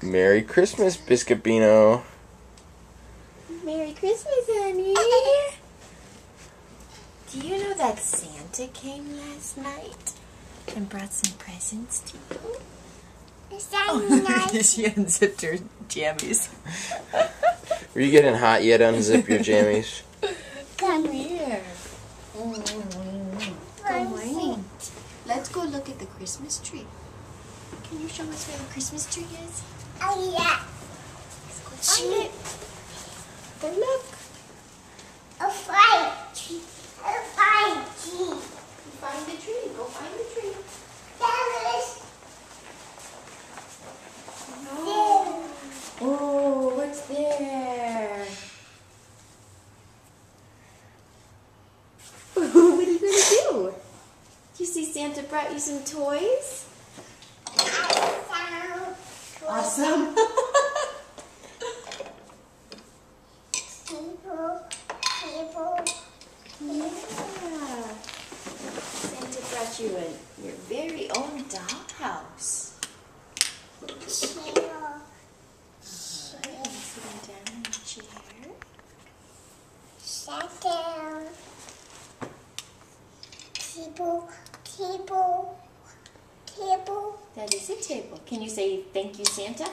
Merry Christmas, Biscuit Beano. Merry Christmas, honey. Do you know that Santa came last night and brought some presents to you? Is that nice? She unzipped her jammies. Were you getting hot yet? Unzip your jammies. Come here. Good morning. Let's go look at the Christmas tree. Can you show us where the Christmas tree is? Oh, yeah. Let's go find it. Go look. A fire tree. A fire tree. Find the tree. Go find the tree. There is. Oh, what's there? What are you going to do? You see Santa brought you some toys? Awesome. People. Yeah. Santa brought you your very own dollhouse. People. Sitting down in the chair. Sit down. Table. That is a table. Can you say thank you, Santa?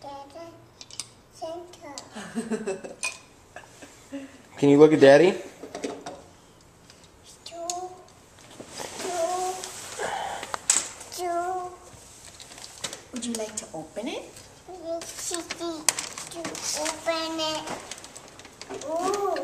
Dada. Center. Can you look at Daddy? Stool. Would you like to open it? City to open it. Ooh.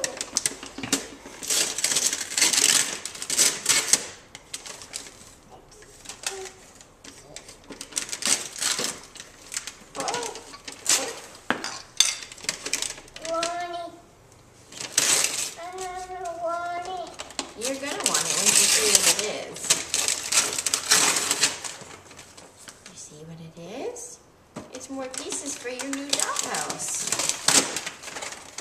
You're going to want it once you see what it is. You see what it is? It's more pieces for your new dollhouse.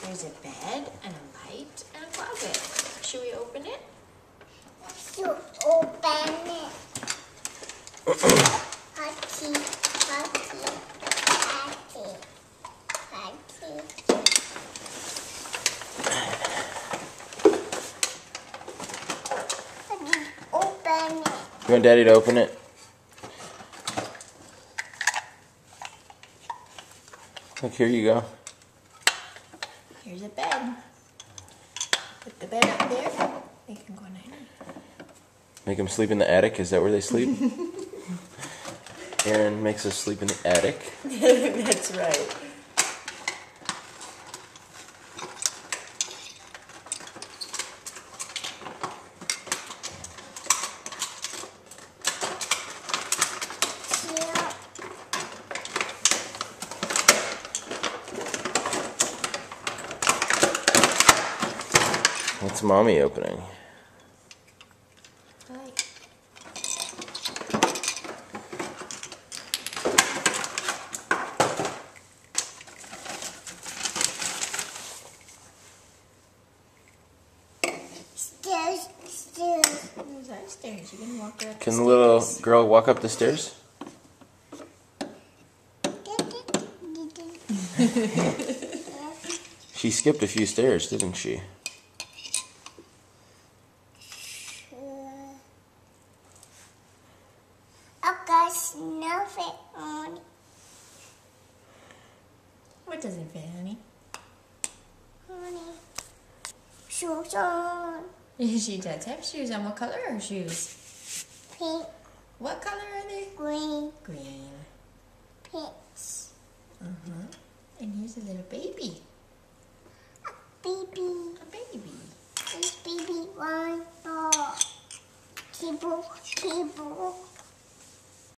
There's a bed and a light and a closet. Should we open it? To open it. Hotty. Open it. You want Daddy to open it? Look, here you go. Here's a bed. Put the bed up there. They can go night. Make them sleep in the attic. Is that where they sleep? Aaron makes us sleep in the attic. That's right. What's Mommy opening? Right. Stairs. There's our stairs. You can walk her up Can the the little stairs. girl walk up the stairs? She skipped a few stairs, didn't she? I've got snuff it on. What doesn't fit, honey? Honey. Shoes on. She does have shoes on. What color are her shoes? Pink. What color are they? Green. Green. Pinks. And here's a little baby. Baby. A baby. This baby one ball. Table.